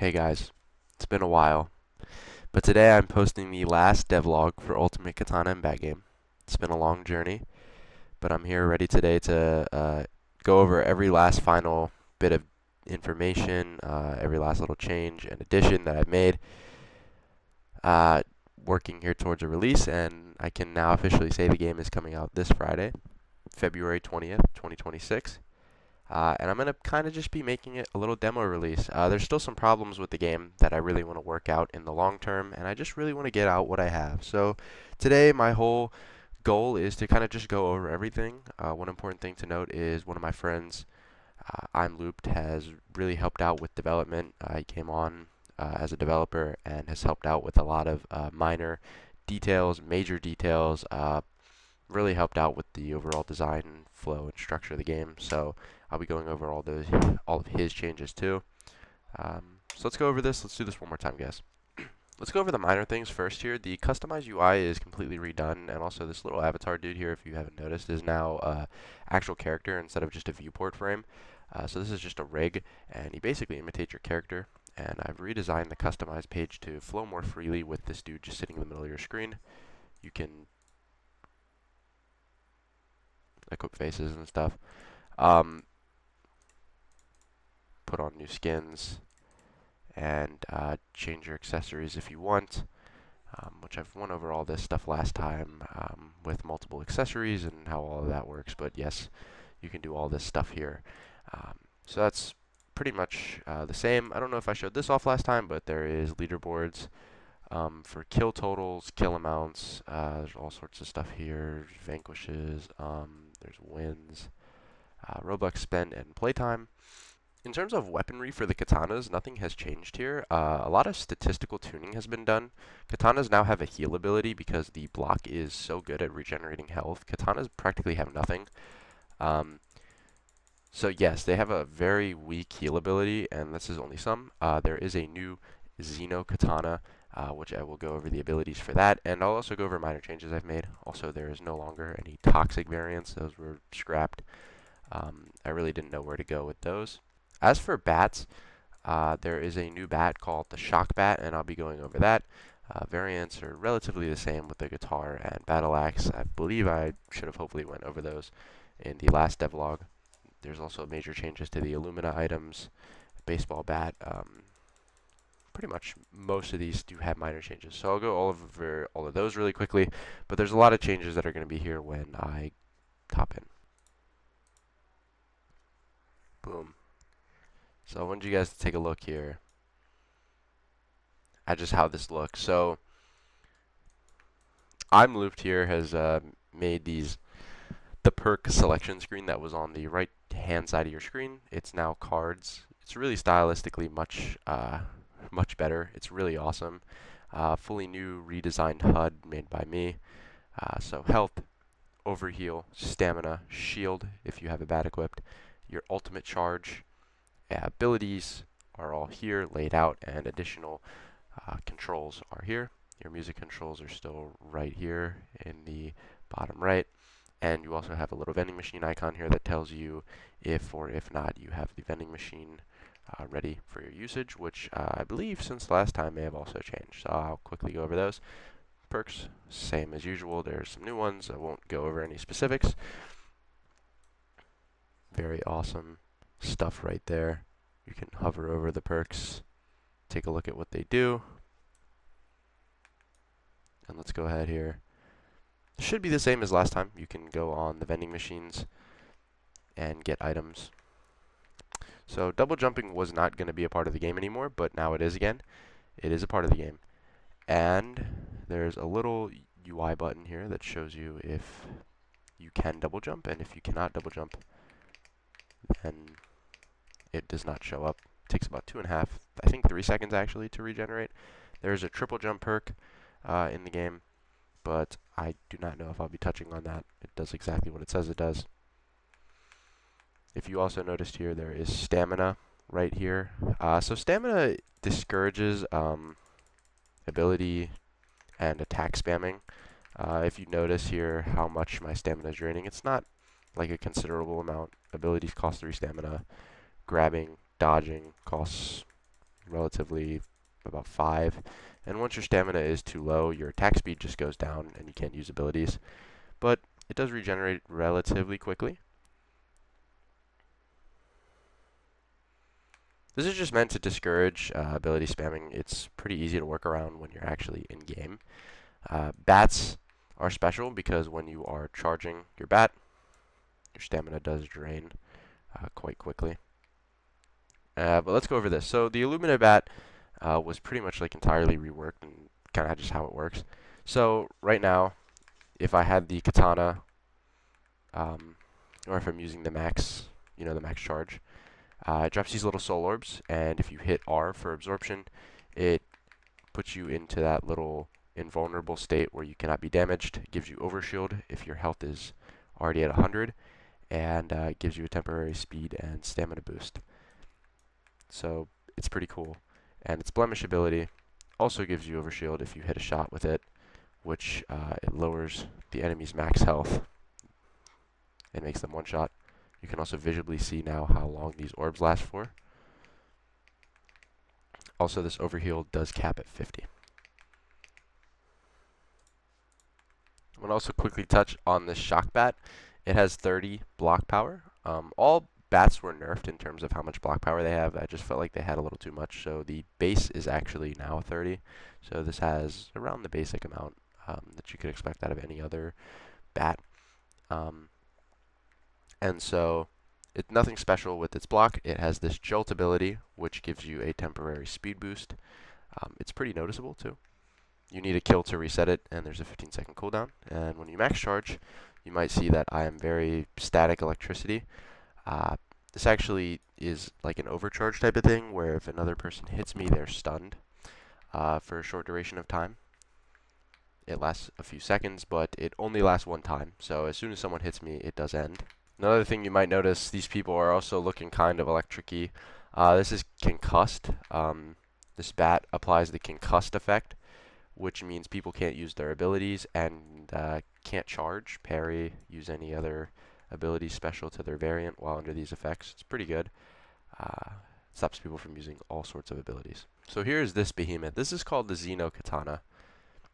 Hey guys, it's been a while, but today I'm posting the last devlog for Ultimate Katana and Bat Game. It's been a long journey, but I'm here ready today to go over every last final bit of information, every last little change and addition that I've made, uh, working here towards a release, and I can now officially say the game is coming out this Friday, February 20th, 2026. And I'm going to kind of just be making it a little demo release. There's still some problems with the game that I really want to work out in the long term, and I just really want to get out what I have. So today, my whole goal is to kind of just go over everything. One important thing to note is one of my friends, I'm Looped, has really helped out with development. He came on as a developer and has helped out with a lot of minor details, major details, really helped out with the overall design, flow, and structure of the game. So I'll be going over all of his changes too. So let's go over this. Let's do this one more time, guys. Let's go over the minor things first here. The customized UI is completely redone, and also this little avatar dude here, if you haven't noticed, is now actual character instead of just a viewport frame. So this is just a rig, and he basically imitates your character. And I've redesigned the customized page to flow more freely with this dude just sitting in the middle of your screen. You can equip faces and stuff. Um, Put on new skins and change your accessories if you want, which I've went over all this stuff last time with multiple accessories and how all of that works. But yes, you can do all this stuff here. So that's pretty much the same. I don't know if I showed this off last time, but there is leaderboards for kill totals, kill amounts. There's all sorts of stuff here. Vanquishes. There's wins. Roblox spend and playtime. In terms of weaponry for the katanas, nothing has changed here. A lot of statistical tuning has been done. Katanas now have a heal ability because the block is so good at regenerating health. Katanas practically have nothing. So yes, they have a very weak heal ability, and this is only some. There is a new Xeno Katana, which I will go over the abilities for that, and I'll also go over minor changes I've made. Also, there is no longer any toxic variants. Those were scrapped. I really didn't know where to go with those. As for bats, there is a new bat called the Shock Bat, and I'll be going over that. Variants are relatively the same with the guitar and battle axe. I believe I should have hopefully went over those in the last devlog. There's also major changes to the Illumina items, baseball bat. Pretty much most of these do have minor changes. So I'll go over all of those really quickly, but there's a lot of changes that are going to be here when I hop in. Boom. So I want you guys to take a look here at just how this looks. So I'm Looped here has made the perk selection screen that was on the right hand side of your screen. It's now cards. It's really stylistically much better. It's really awesome. Fully new redesigned HUD made by me. So health, overheal, stamina, shield if you have a bat equipped, your ultimate charge, abilities are all here laid out, and additional controls are here. Your music controls are still right here in the bottom right. And you also have a little vending machine icon here that tells you if or if not you have the vending machine ready for your usage, which I believe since last time may have also changed. So I'll quickly go over those. Perks, same as usual. There's some new ones. I won't go over any specifics. Very awesome stuff right there. You can hover over the perks, take a look at what they do. And let's go ahead here. Should be the same as last time. You can go on the vending machines and get items. So double jumping was not going to be a part of the game anymore, but now it is again. It is a part of the game. And there's a little UI button here that shows you if you can double jump, and if you cannot double jump, then it does not show up. It takes about 2.5, I think 3 seconds actually to regenerate. There's a triple jump perk in the game, but I do not know if I'll be touching on that. It does exactly what it says it does. If you also noticed here, there is stamina right here. So stamina discourages ability and attack spamming. If you notice here how much my stamina is draining, it's not like a considerable amount. Abilities cost 3 stamina. Grabbing, dodging costs relatively about 5. And once your stamina is too low, your attack speed just goes down and you can't use abilities. But it does regenerate relatively quickly. This is just meant to discourage ability spamming. It's pretty easy to work around when you're actually in game. Bats are special because when you are charging your bat, your stamina does drain quite quickly. But let's go over this. So the Illumina bat was pretty much like entirely reworked and kind of just how it works. So right now, if I had the katana, or if I'm using the max, the max charge, it drops these little soul orbs, and if you hit R for absorption, it puts you into that little invulnerable state where you cannot be damaged. It gives you overshield if your health is already at 100, and it gives you a temporary speed and stamina boost. So it's pretty cool. And its blemish ability also gives you overshield if you hit a shot with it, which it lowers the enemy's max health and makes them one shot. You can also visually see now how long these orbs last for. Also, this overheal does cap at 50. I want to also quickly touch on this shock bat. It has 30 block power. All bats were nerfed in terms of how much block power they have. I just felt like they had a little too much, so the base is actually now 30. So this has around the basic amount that you could expect out of any other bat. And so it's nothing special with its block. It has this jolt ability, which gives you a temporary speed boost. It's pretty noticeable too. You need a kill to reset it, and there's a 15-second cooldown. And when you max charge, you might see that I am very static electricity. This actually is like an overcharge type of thing, where if another person hits me, they're stunned for a short duration of time. It lasts a few seconds, but it only lasts one time. So as soon as someone hits me, it does end. Another thing you might notice, these people are also looking kind of electric-y. This is concussed. This bat applies the concussed effect, which means people can't use their abilities and can't charge, parry, use any other ability special to their variant while under these effects. It's pretty good. Stops people from using all sorts of abilities. So here's this behemoth. This is called the Xeno Katana.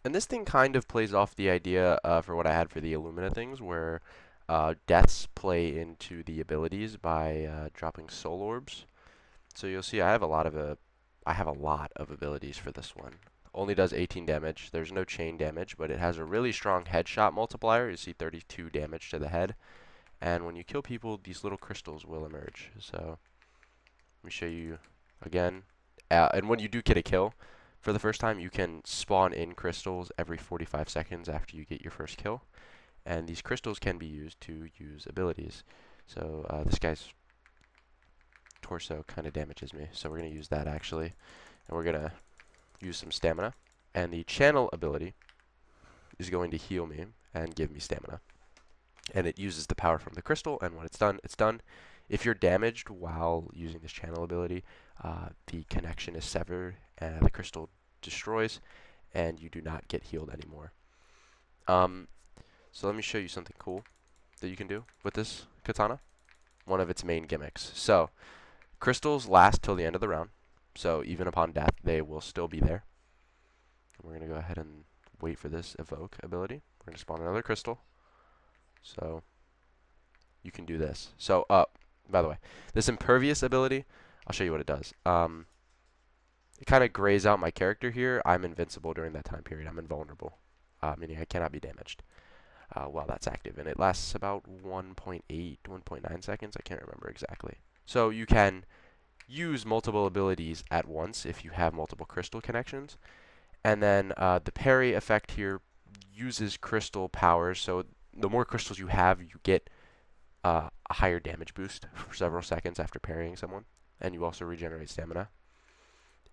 And this thing kind of plays off the idea for what I had for the Illumina things, where deaths play into the abilities by dropping soul orbs. So you'll see I have a lot of abilities for this one. Only does 18 damage. There's no chain damage, but it has a really strong headshot multiplier. You see 32 damage to the head. And when you kill people, these little crystals will emerge. So let me show you again. And when you do get a kill for the first time, you can spawn in crystals every 45 seconds after you get your first kill. And these crystals can be used to use abilities. So this guy's torso kind of damages me. So we're going to use that actually. And we're going to use some stamina. And the channel ability is going to heal me and give me stamina. And it uses the power from the crystal, and when it's done, it's done. If you're damaged while using this channel ability, the connection is severed, and the crystal destroys, and you do not get healed anymore. So let me show you something cool that you can do with this katana. One of its main gimmicks. So, crystals last till the end of the round, so even upon death, they will still be there. We're going to go ahead and wait for this evoke ability. We're going to spawn another crystal. So you can do this. So by the way, this impervious ability, I'll show you what it does. It kind of grays out my character here. I'm invincible during that time period. I'm invulnerable, meaning I cannot be damaged while that's active. And it lasts about 1.8, 1.9 seconds. I can't remember exactly. So you can use multiple abilities at once if you have multiple crystal connections. And then the parry effect here uses crystal powers. So the more crystals you have, you get a higher damage boost for several seconds after parrying someone. And you also regenerate stamina.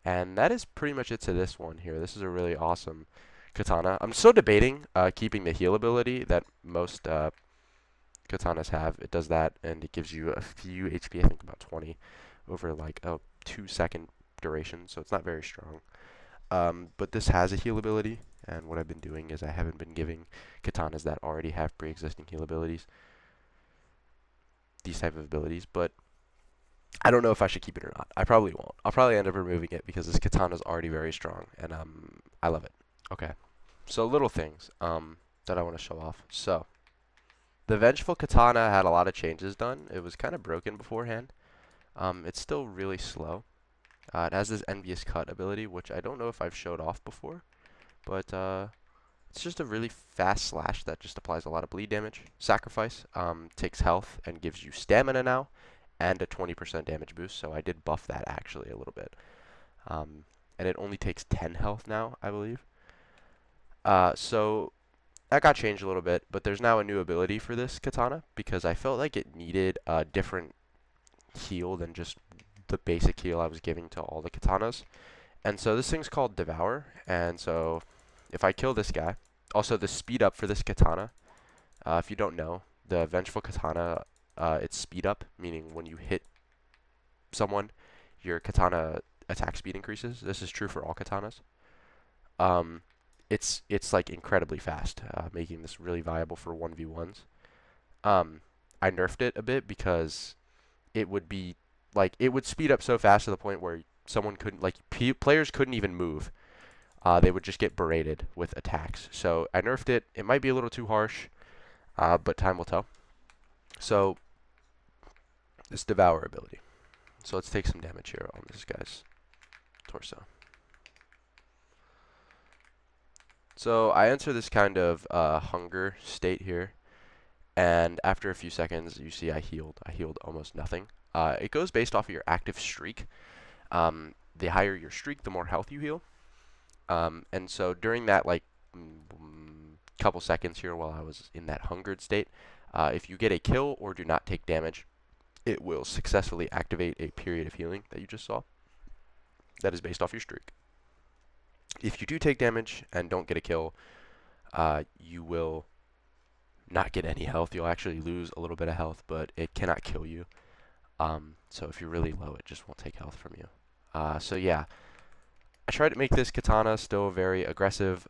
And that is pretty much it to this one here. This is a really awesome katana. I'm still debating keeping the heal ability that most katanas have. It does that, and it gives you a few HP, I think about 20, over like a 2-second duration. So it's not very strong. But this has a heal ability, and what I've been doing is I haven't been giving katanas that already have pre-existing heal abilities these type of abilities, but I don't know if I should keep it or not. I probably won't. I'll probably end up removing it because this katana is already very strong, and I love it. Okay, so little things that I want to show off. So the Vengeful Katana had a lot of changes done. It was kind of broken beforehand. It's still really slow. It has this Envious Cut ability, which I don't know if I've showed off before, but it's just a really fast slash that just applies a lot of bleed damage. Sacrifice takes health and gives you stamina now, and a 20% damage boost, so I did buff that actually a little bit. And it only takes 10 health now, I believe. So that got changed a little bit, but there's now a new ability for this katana because I felt like it needed a different heal than just the basic heal I was giving to all the katanas. And so this thing's called Devour, and so if I kill this guy, also the speed up for this katana, if you don't know, the Vengeful Katana, it's speed up, meaning when you hit someone, your katana attack speed increases. This is true for all katanas. Um, it's like incredibly fast, making this really viable for 1v1s. I nerfed it a bit because it would be like it would speed up so fast to the point where someone couldn't like players couldn't even move. They would just get berated with attacks. So I nerfed it. It might be a little too harsh, but time will tell. So this Devour ability. So let's take some damage here on this guy's torso. So I enter this kind of hunger state here, and after a few seconds, you see I healed. I healed almost nothing. It goes based off of your active streak. The higher your streak, the more health you heal. And so during that like couple seconds here while I was in that hungered state, if you get a kill or do not take damage, it will successfully activate a period of healing that you just saw. That is based off your streak. If you do take damage and don't get a kill, you will not get any health. You'll actually lose a little bit of health, but it cannot kill you. So if you're really low, it just won't take health from you. So yeah, I tried to make this katana still very aggressive.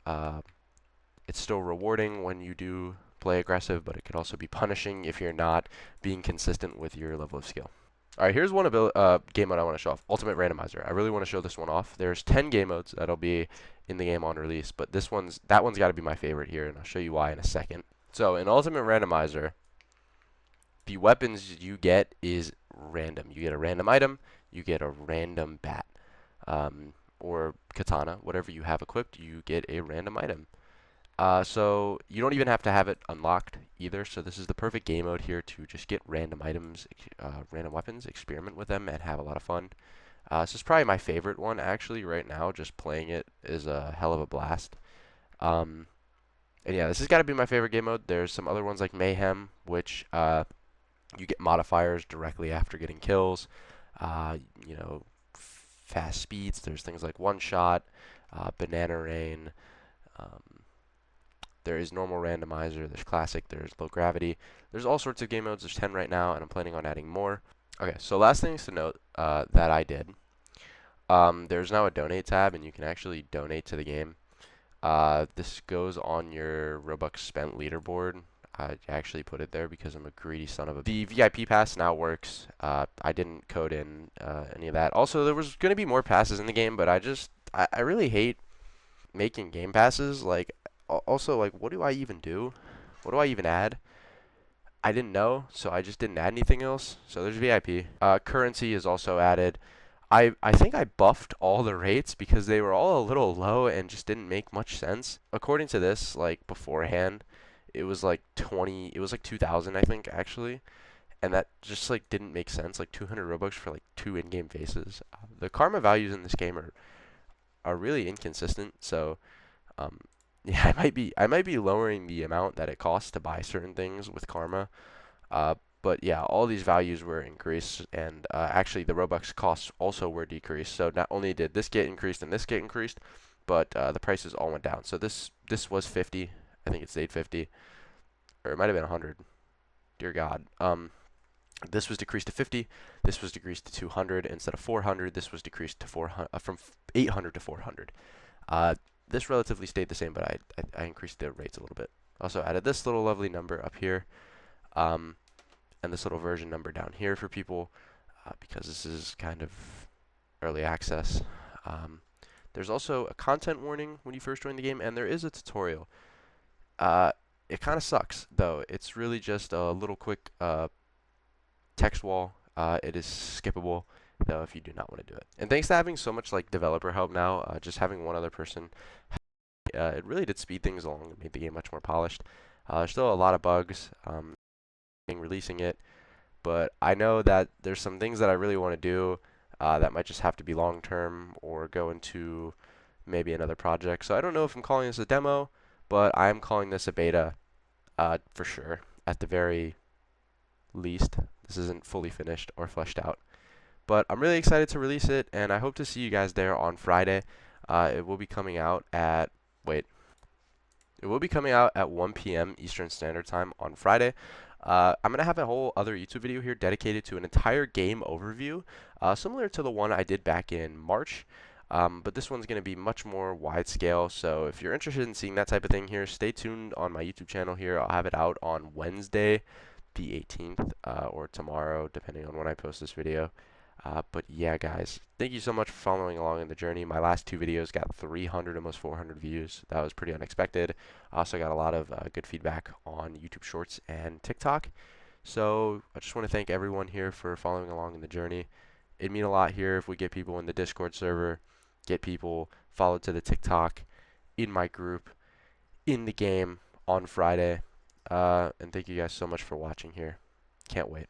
It's still rewarding when you do play aggressive, but it could also be punishing if you're not being consistent with your level of skill. Alright, here's one game mode I want to show off. Ultimate Randomizer. I really want to show this one off. There's 10 game modes that'll be in the game on release, but that one's got to be my favorite here, and I'll show you why in a second. So in Ultimate Randomizer, the weapons you get is random. You get a random item, you get a random bat, or katana, whatever you have equipped, you get a random item. So you don't even have to have it unlocked either. So this is the perfect game mode here to just get random items, random weapons, experiment with them, and have a lot of fun. This is probably my favorite one actually right now. Just playing it is a hell of a blast. And yeah, this has got to be my favorite game mode. There's some other ones like Mayhem, which you get modifiers directly after getting kills. You know, fast speeds. There's things like One Shot, Banana Rain. There is normal randomizer, there's classic, there's low gravity. There's all sorts of game modes. There's 10 right now, and I'm planning on adding more. Okay, so last things to note that I did. There's now a donate tab, and you can actually donate to the game. This goes on your Robux spent leaderboard. I actually put it there because I'm a greedy son of a... The VIP pass now works. I didn't code in any of that. Also, there was going to be more passes in the game, but I really hate making game passes. Like, also, like, what do I even do? What do I even add? I didn't know, so I just didn't add anything else. So there's VIP. Currency is also added. I think I buffed all the rates because they were all a little low and just didn't make much sense. According to this, like, beforehand, it was like 2,000, I think, actually. And that just, like, didn't make sense. Like, 200 Robux for, like, 2 in-game faces. The karma values in this game are really inconsistent, so... Yeah, I might be lowering the amount that it costs to buy certain things with karma. But yeah, all these values were increased, and actually the Robux costs also were decreased. So not only did this get increased and this get increased, but the prices all went down. So this was 50. I think it stayed 50, or it might have been 100. Dear God. This was decreased to 50. This was decreased to 200 instead of 400. This was decreased to 400 from 800 to 400. This relatively stayed the same, but I increased the rates a little bit. Also added this little lovely number up here, and this little version number down here for people. because this is kind of early access. Um, there's also a content warning when you first join the game, and there is a tutorial. Uh, it kind of sucks, though. It's really just a little quick text wall. It is skippable, though, if you do not want to do it. And thanks to having so much like developer help now, just having one other person, it really did speed things along and made the game much more polished. There's still a lot of bugs, releasing it, but I know that there's some things that I really want to do that might just have to be long term or go into maybe another project. So I don't know if I'm calling this a demo, but I am calling this a beta for sure. At the very least, this isn't fully finished or fleshed out. But I'm really excited to release it, and I hope to see you guys there on Friday. It will be coming out at, wait, it will be coming out at 1 p.m. Eastern Standard Time on Friday. I'm going to have a whole other YouTube video here dedicated to an entire game overview, similar to the one I did back in March. But this one's going to be much more wide scale. So if you're interested in seeing that type of thing here, stay tuned on my YouTube channel here. I'll have it out on Wednesday, the 18th, or tomorrow, depending on when I post this video. But yeah, guys, thank you so much for following along in the journey. My last two videos got 300, almost 400 views. That was pretty unexpected. I also got a lot of good feedback on YouTube Shorts and TikTok. So I just want to thank everyone here for following along in the journey. It'd mean a lot here if we get people in the Discord server, get people followed to the TikTok, in my group, in the game on Friday. And thank you guys so much for watching here. Can't wait.